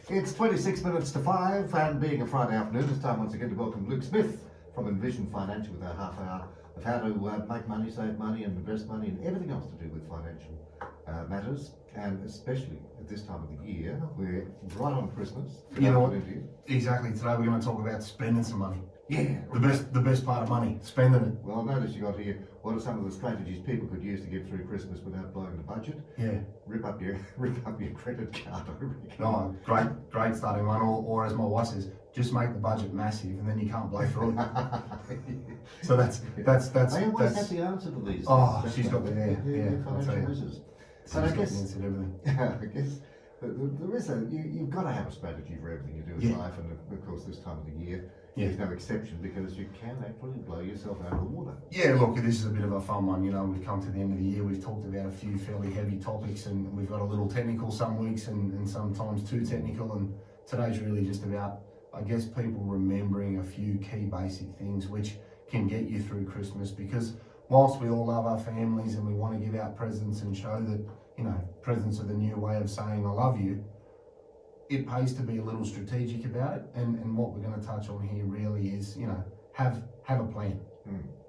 It's 26 minutes to 5, and being a Friday afternoon, it's time once again to welcome Luke Smith from Envision Financial with our half hour of how to make money, save money, and invest money, and everything else to do with financial matters. And especially at this time of the year, we're right on Christmas. You know what? Exactly. Today we're going to talk about spending some money. Yeah. The best part of money, spending it. Well, I noticed you got here, what are some of the strategies people could use to get through Christmas without blowing the budget? Yeah. Rip up your credit card. No, great starting one. Or as my wife says, just make the budget massive and then you can't blow through it. So that's. I always have the answer to these. Oh, she's got the financial wizards. But I guess everything. I guess there is you've got to have a strategy for everything you do in life, and of course this time of the year is no exception, because you can actually blow yourself out of the water. Yeah, look, this is a bit of a fun one. You know, we've come to the end of the year. We've talked about a few fairly heavy topics, and we've got a little technical some weeks, and sometimes too technical. And today's really just about, I guess, people remembering a few key basic things which can get you through Christmas, because whilst we all love our families and we want to give out presents and show that, you know, presents are the new way of saying I love you, it pays to be a little strategic about it. And what we're going to touch on here really is, you know, have a plan.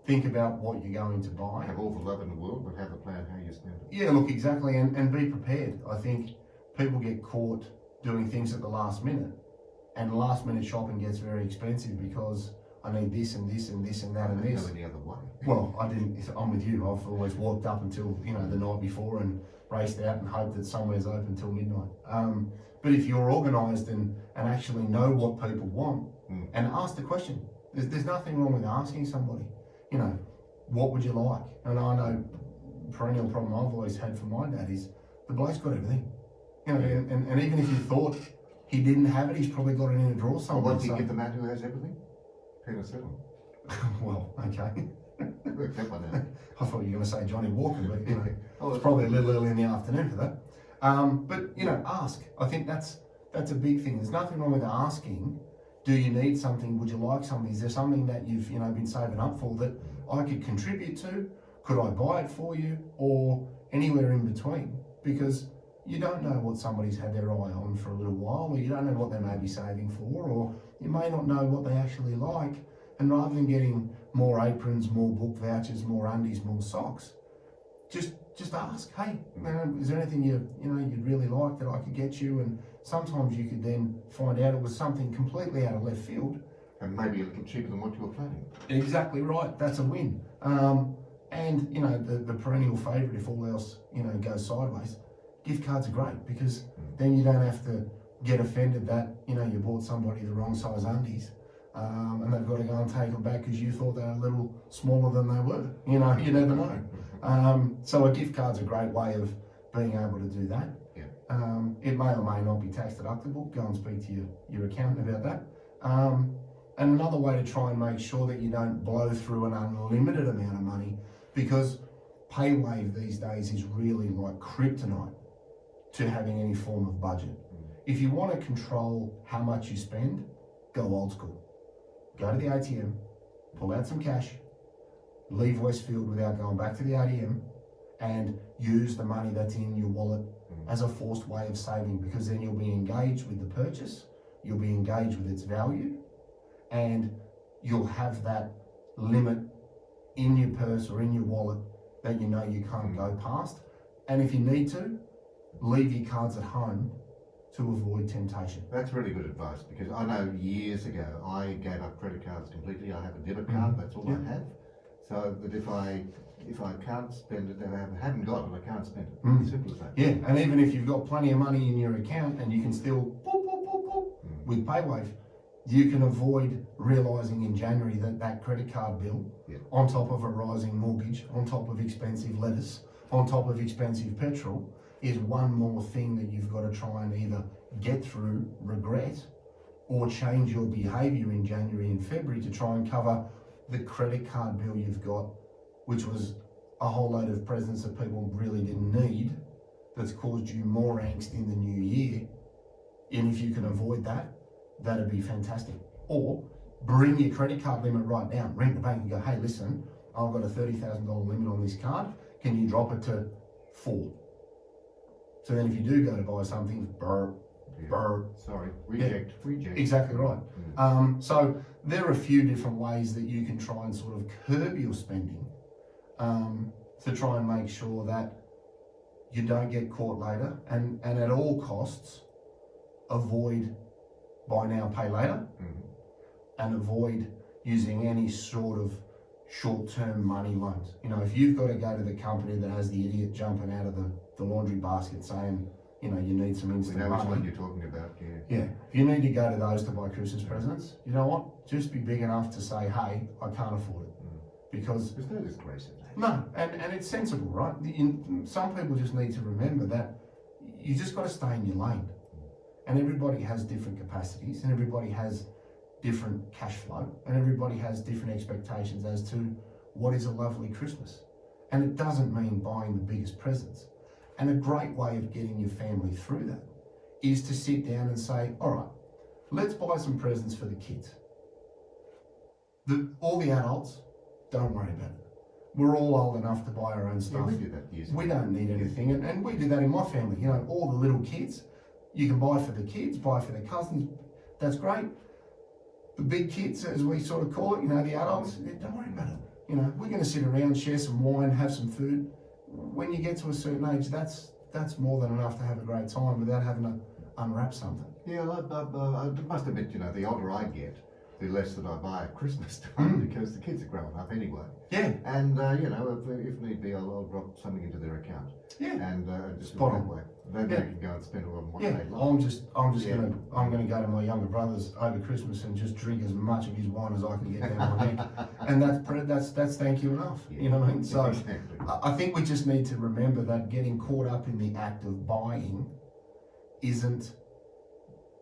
Think about what you're going to buy. Have all the love in the world, but have a plan how you spend it. Yeah, look, exactly, and be prepared. I think people get caught doing things at the last minute, and last minute shopping gets very expensive because I need this and this and this and that and this. Go any other way. Well, I'm with you. I've always walked up until, you know, the night before and raced out and hoped that somewhere's open till midnight. But if you're organised and actually know what people want and ask the question, there's nothing wrong with asking somebody, you know, what would you like? And I know perennial problem I've always had from my dad is the bloke's got everything. You know, and even if you thought he didn't have it, he's probably got it in a drawer somewhere. Well, once you get the man who has everything, penicillin. Well, okay. That one out. I thought you were going to say Johnny Walker, but you know, it's probably a little early in the afternoon for that. But you know, ask. I think that's a big thing. There's nothing wrong with asking. Do you need something? Would you like something? Is there something that you've been saving up for that I could contribute to? Could I buy it for you, or anywhere in between? Because you don't know what somebody's had their eye on for a little while, or you don't know what they may be saving for, or you may not know what they actually like. And rather than getting more aprons, more book vouchers, more undies, more socks, just ask, hey, is there anything you'd really like that I could get you? And sometimes you could then find out it was something completely out of left field. And maybe a little cheaper than what you were planning. Exactly right, that's a win. And you know, the perennial favourite, if all else, goes sideways, gift cards are great, because then you don't have to get offended that, you bought somebody the wrong size undies. And they've got to go and take them back because you thought they were a little smaller than they were. You never know. So a gift card's a great way of being able to do that. Yeah. It may or may not be tax deductible. Go and speak to your accountant about that. And another way to try and make sure that you don't blow through an unlimited amount of money, because PayWave these days is really like kryptonite to having any form of budget. If you want to control how much you spend, go old school. Go to the ATM, pull out some cash, leave Westfield without going back to the ATM, and use the money that's in your wallet as a forced way of saving, because then you'll be engaged with the purchase, you'll be engaged with its value, and you'll have that limit in your purse or in your wallet that you know you can't go past. And if you need to, leave your cards at home to avoid temptation. That's really good advice, because I know years ago I gave up credit cards completely. I have a debit card, that's all I have. So that if I can't spend it, and I haven't got it, I can't spend it. Simple as that. Yeah, and even if you've got plenty of money in your account and you can still with PayWave, you can avoid realising in January that credit card bill, on top of a rising mortgage, on top of expensive lettuce, on top of expensive petrol, is one more thing that you've got to try and either get through, regret, or change your behaviour in January and February to try and cover the credit card bill you've got, which was a whole load of presents that people really didn't need, that's caused you more angst in the new year. And if you can avoid that, that'd be fantastic. Or bring your credit card limit right down. Ring the bank and go, hey, listen, I've got a $30,000 limit on this card. Can you drop it to 4? So then if you do go to buy something, Sorry, reject. Exactly right. So there are a few different ways that you can try and sort of curb your spending to try and make sure that you don't get caught later, and at all costs avoid buy now, pay later, and avoid using any sort of short-term money loans. You know, if you've got to go to the company that has the idiot jumping out of the laundry basket saying, you know, you need some instant money. We know which one you're talking about, Yeah, if you need to go to those to buy Christmas presents, you know what? Just be big enough to say, hey, I can't afford it. Because there's no disgrace in that. No, and it's sensible, right? Some people just need to remember that you just got to stay in your lane. And everybody has different capacities, and everybody has different cash flow, and everybody has different expectations as to what is a lovely Christmas. And it doesn't mean buying the biggest presents. And a great way of getting your family through that is to sit down and say, all right, let's buy some presents for the kids. All the adults, don't worry about it. We're all old enough to buy our own stuff. Yeah, we do that years ago. We don't need anything, and we do that in my family. You know, all the little kids, you can buy for the kids, buy for their cousins. That's great. The big kids, as we sort of call it, you know, the adults, don't worry about it. You know, we're going to sit around, share some wine, have some food. When you get to a certain age, that's more than enough to have a great time without having to unwrap something. Yeah, I must admit, you know, the older I get, the less that I buy at Christmas time because the kids are growing up anyway. Yeah. And, you know, if need be, I'll drop something into their account. Yeah. And just Spot that on. way. Then they can go and spend it on what they like. I'm gonna go to my younger brother's over Christmas and just drink as much of his wine as I can get down my neck, and that's thank you enough. Yeah. You know what I mean? So Exactly. I think we just need to remember that getting caught up in the act of buying isn't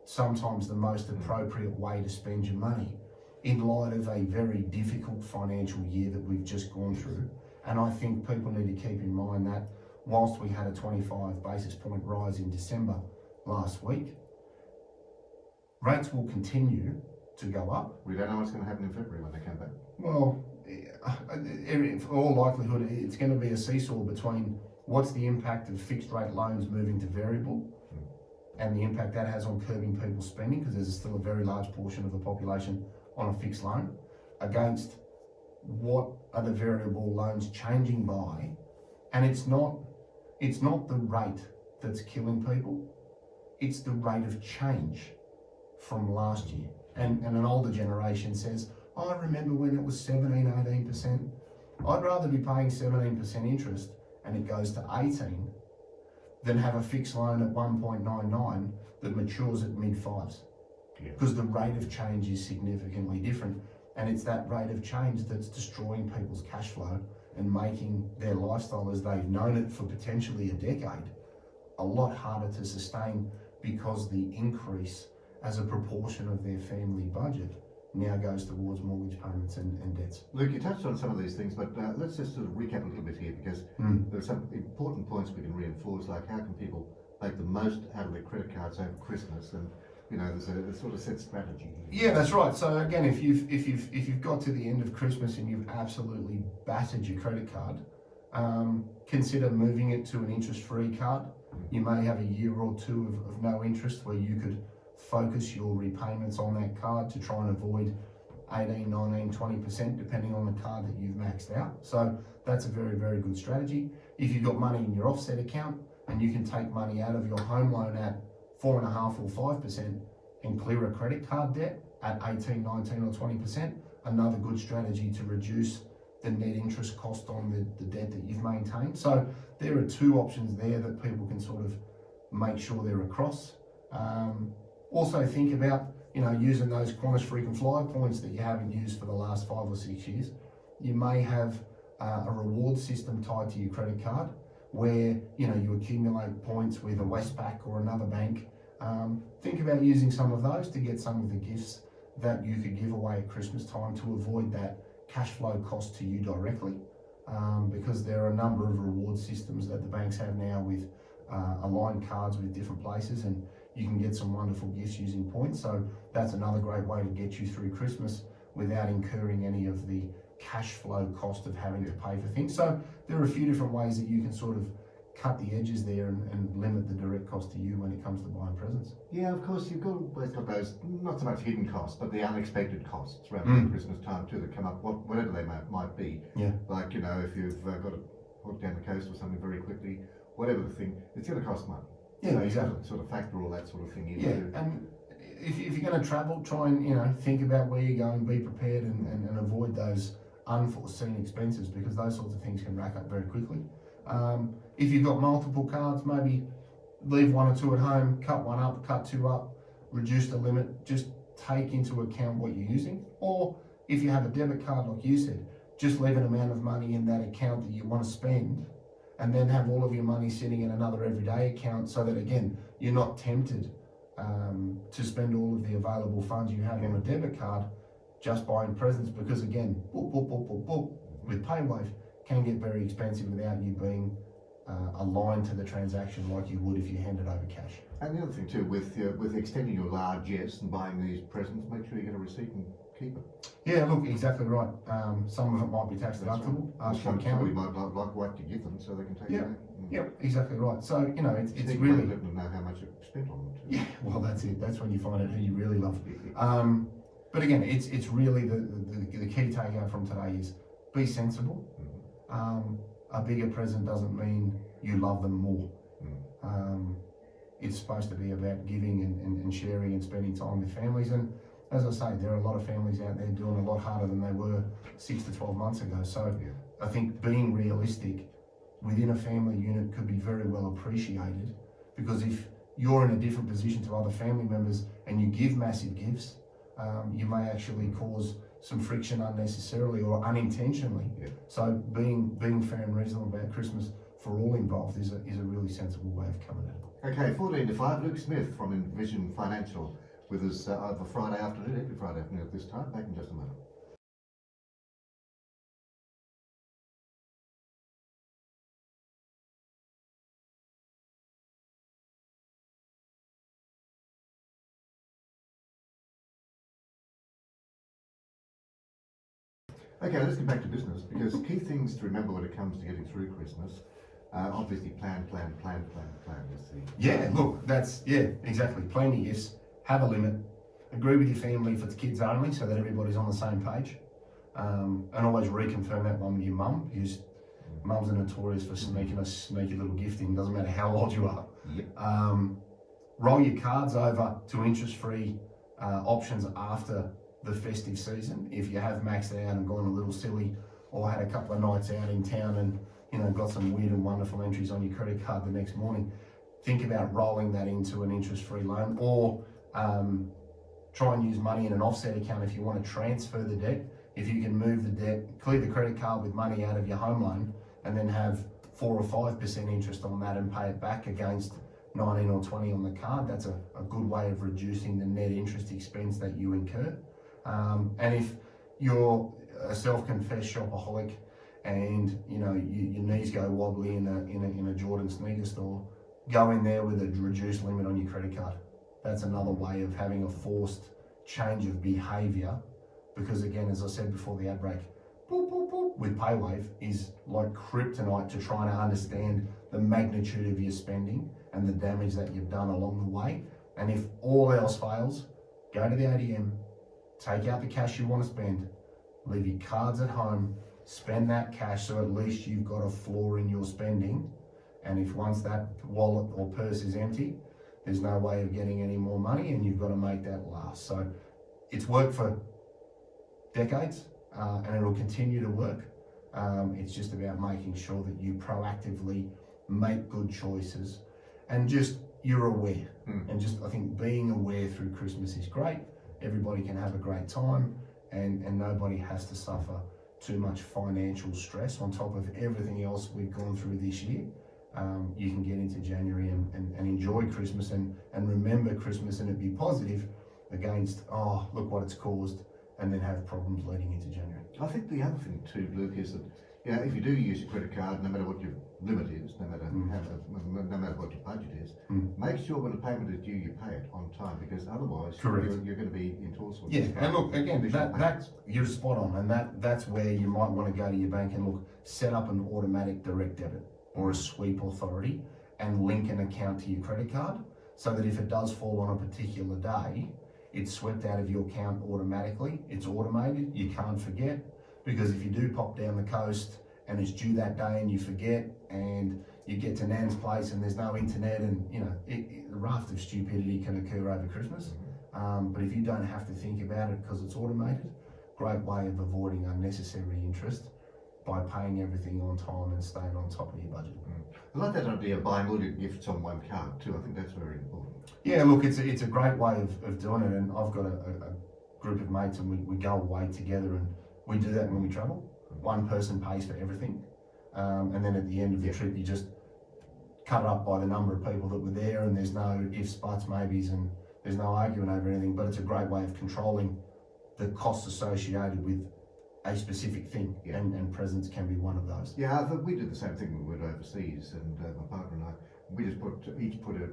sometimes the most appropriate way to spend your money in light of a very difficult financial year that we've just gone through. And I think people need to keep in mind that whilst we had a 25 basis point rise in December last week, rates will continue to go up. We don't know what's going to happen in February when they come back. Well, for all likelihood, it's going to be a seesaw between what's the impact of fixed rate loans moving to variable and the impact that has on curbing people's spending, because there's still a very large portion of the population on a fixed loan, against what are the variable loans changing by. And it's not the rate that's killing people, it's the rate of change from last year. And an older generation says, oh, I remember when it was 17, 18%. I'd rather be paying 17% interest and it goes to 18 than have a fixed loan at 1.99 that matures at mid-5s. Because the rate of change is significantly different. And it's that rate of change that's destroying people's cash flow and making their lifestyle as they've known it for potentially a decade a lot harder to sustain, because the increase as a proportion of their family budget now goes towards mortgage payments and debts. Luke, you touched on some of these things, but let's just sort of recap a little bit here, because there are some important points we can reinforce, like how can people make the most out of their credit cards over Christmas, and you know, there's a sort of set strategy here. Yeah, that's right. So again, if you've got to the end of Christmas and you've absolutely battered your credit card, consider moving it to an interest-free card. You may have a year or two of no interest where you could focus your repayments on that card to try and avoid 18, 19, 20% depending on the card that you've maxed out. So that's a very, very good strategy. If you've got money in your offset account and you can take money out of your home loan at 4.5% or 5% and clear a credit card debt at 18, 19 or 20%, another good strategy to reduce the net interest cost on the debt that you've maintained. So there are two options there that people can sort of make sure they're across. Also think about, you know, using those Qantas frequent flyer points that you haven't used for the last 5 or 6 years. You may have a reward system tied to your credit card where, you know, you accumulate points with a Westpac or another bank. Think about using some of those to get some of the gifts that you could give away at Christmas time to avoid that cash flow cost to you directly, because there are a number of reward systems that the banks have now with aligned cards with different places, and you can get some wonderful gifts using points. So that's another great way to get you through Christmas without incurring any of the cash flow cost of having to pay for things. So there are a few different ways that you can sort of cut the edges there and limit the direct cost to you when it comes to buying presents. Yeah, of course, you've always got those, not so much hidden costs, but the unexpected costs around Christmas time too that come up, whatever they might be. Yeah. Like, if you've got to hook down the coast or something very quickly, whatever the thing, it's going to cost money. Yeah, so exactly. You have to sort of factor all that sort of thing in. Yeah, and if you're going to travel, try and think about where you're going, be prepared, and avoid those unforeseen expenses, because those sorts of things can rack up very quickly. If you've got multiple cards, maybe leave one or two at home, cut one up, cut two up, reduce the limit, just take into account what you're using. Or if you have a debit card, like you said, just leave an amount of money in that account that you want to spend, and then have all of your money sitting in another everyday account, so that again, you're not tempted to spend all of the available funds you have on a debit card just buying presents, because again, with PayWave can get very expensive without you being aligned to the transaction like you would if you handed over cash. And the other thing too, with extending your largesse and buying these presents, make sure you get a receipt and keep it. Yeah, look, exactly right. Some of it might be tax deductible. Ask your Somebody accountant. might like what to give them so they can take it out. Yep, exactly right. So it's You really let them know how much you spent on them too. yeah. Well, that's it. That's when you find out who you really love. But again, it's really the key takeout from today is be sensible. A bigger present doesn't mean you love them more. It's supposed to be about giving and sharing and spending time with families. And as I say, there are a lot of families out there doing a lot harder than they were 6 to 12 months ago. So I think being realistic within a family unit could be very well appreciated, because if you're in a different position to other family members and you give massive gifts, you may actually cause some friction unnecessarily or unintentionally. So being fair and reasonable about Christmas for all involved is a really sensible way of coming at it. Okay, 14 to 5, Luke Smith from Envision Financial with us over Friday afternoon, every Friday afternoon at this time. Back in just a moment. Okay, let's get back to business, because key things to remember when it comes to getting through Christmas, obviously plan is the... Yeah, look, exactly. Plan your gifts, have a limit, agree with your family if it's kids only, so that everybody's on the same page, and always reconfirm that one with your mum, because mums are notorious for sneaking a sneaky little gift in, doesn't matter how old you are. Roll your cards over to interest-free options after the festive season. If you have maxed out and gone a little silly, or had a couple of nights out in town and got some weird and wonderful entries on your credit card the next morning, think about rolling that into an interest-free loan, or try and use money in an offset account if you want to transfer the debt. If you can move the debt, clear the credit card with money out of your home loan, and then have 4 or 5% interest on that and pay it back against 19 or 20 on the card, that's a good way of reducing the net interest expense that you incur. And if you're a self-confessed shopaholic and your knees go wobbly in a Jordan sneaker store, go in there with a reduced limit on your credit card. That's another way of having a forced change of behaviour, because again, as I said before the ad break, with PayWave is like kryptonite to trying to understand the magnitude of your spending and the damage that you've done along the way. And if all else fails, go to the ATM, take out the cash you want to spend, leave your cards at home, spend that cash so at least you've got a floor in your spending. And if once that wallet or purse is empty, there's no way of getting any more money, and you've got to make that last. So it's worked for decades, and it'll continue to work. It's just about making sure that you proactively make good choices, and just you're aware. And just, I think, being aware through Christmas is great. Everybody can have a great time, and nobody has to suffer too much financial stress on top of everything else we've gone through this year. You can get into January and enjoy Christmas and remember Christmas and it be positive against, oh, look what it's caused, and then have problems leading into January. I think the other thing too, Luke, is that if you do use your credit card, no matter what your limit is, no matter what your budget is, make sure when a payment is due, you pay it on time, because otherwise you're going to be into all sorts of and look, again, that's you're spot on, and that's where you might want to go to your bank and look, set up an automatic direct debit. or a sweep authority and link an account to your credit card, so that if it does fall on a particular day, it's swept out of your account automatically. It's automated, you can't forget, because if you do pop down the coast and it's due that day and you forget, and you get to Nan's place and there's no internet, and a raft of stupidity can occur over Christmas. But if you don't have to think about it because it's automated, great way of avoiding unnecessary interest by paying everything on time and staying on top of your budget. I like that idea of buying all your gifts on one card too. I think that's very important. Yeah, look, it's a great way of doing it, and I've got a group of mates and we go away together, and we do that when we travel. One person pays for everything, and then at the end of the trip you just cut it up by the number of people that were there, and there's no ifs, buts, maybes, and there's no arguing over anything. But it's a great way of controlling the costs associated with a specific thing, and presents can be one of those. Yeah, I think we did the same thing when we went overseas, and my partner and I, we just each put a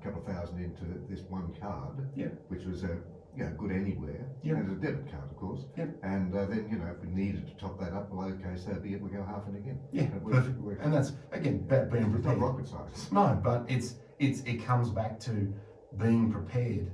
couple of thousand into this one card, which was good anywhere, and a debit card, of course. And then if we needed to top that up, well, okay, so be it, we'll go half in again. Yeah, perfect. And that's again about being prepared. It's not rocket science. No, but it comes back to being prepared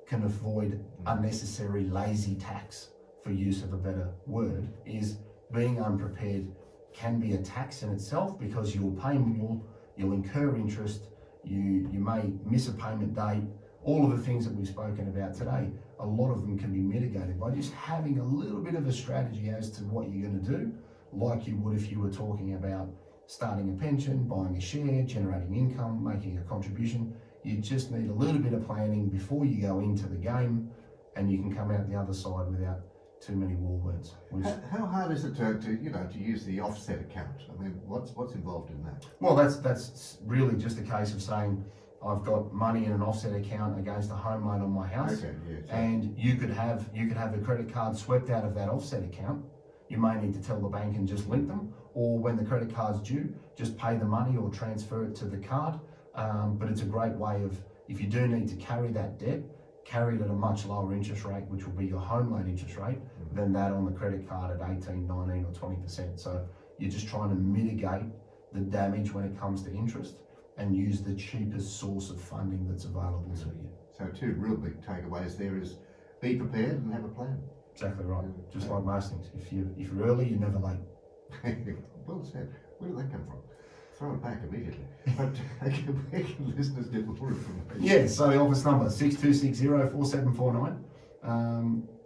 can avoid unnecessary lazy tax, for use of a better word. Is being unprepared can be a tax in itself, because you'll pay more, you'll incur interest, you may miss a payment date. All of the things that we've spoken about today, a lot of them can be mitigated by just having a little bit of a strategy as to what you're going to do, like you would if you were talking about starting a pension, buying a share, generating income, making a contribution. You just need a little bit of planning before you go into the game, and you can come out the other side without too many war words. How hard is it to use the offset account? I mean, what's involved in that? Well, that's really just a case of saying, I've got money in an offset account against a home loan on my house, and you could have a credit card swept out of that offset account. You may need to tell the bank and just link them, or when the credit card's due, just pay the money or transfer it to the card. But it's a great way of, if you do need to carry that debt, carry it at a much lower interest rate, which will be your home loan interest rate, than that on the credit card at 18, 19 or 20%. So you're just trying to mitigate the damage when it comes to interest, and use the cheapest source of funding that's available to you. So two real big takeaways there is be prepared and have a plan. Exactly right. Just like most things. If you're early, you're never late. Well said. Where did that come from? Throw it back immediately. But where can listeners get more information? Yeah, so the office number 62604749,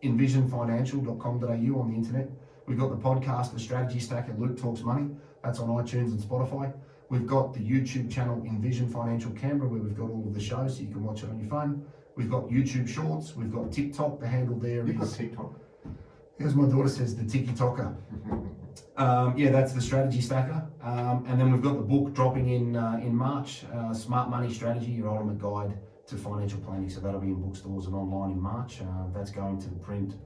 envisionfinancial.com.au on the internet. We've got the podcast, The Strategy Stack at Luke Talks Money. That's on iTunes and Spotify. We've got the YouTube channel Envision Financial Canberra, where we've got all of the shows, so you can watch it on your phone. We've got YouTube Shorts. We've got TikTok. The handle there You've got TikTok. As my daughter says, the Tiki-Toker. That's the Strategy Stacker. And then we've got the book dropping in March, Smart Money Strategy, Your Ultimate Guide to Financial Planning. So that'll be in bookstores and online in March. That's going to the print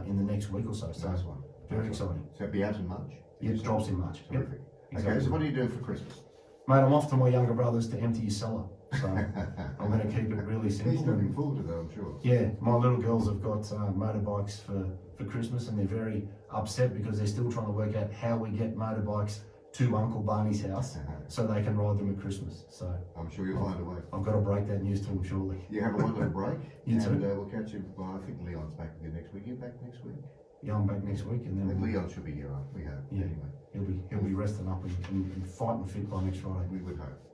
in the next week or so. So nice one. Very exciting. So it'll be out in March? Yeah, it drops in March. Terrific. Exactly. Okay, so what are you doing for Christmas? Mate, I'm off to my younger brother's to empty his cellar. So I'm going to keep it really simple. He's looking forward to that, I'm sure. Yeah, my little girls have got motorbikes for Christmas, and they're very upset because they're still trying to work out how we get motorbikes to Uncle Barney's house so they can ride them at Christmas. So I'm sure you'll find a way. I've got to break that news to them shortly. You have a wonderful break. You too. And we'll catch you. Well, I think Leon's back with you next week. You back next week? Yeah, I'm back next week, and then Leon should be here. We hope. Yeah. Anyway, he'll be resting up and fighting fit by next Friday.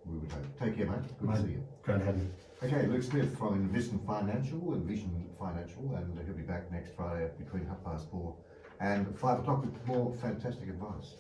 we would hope. Take care, mate. Good to see you. Great to have you. Okay, Luke Smith from Envision Financial, and he'll be back next Friday between 4:30 and 5 o'clock with more fantastic advice.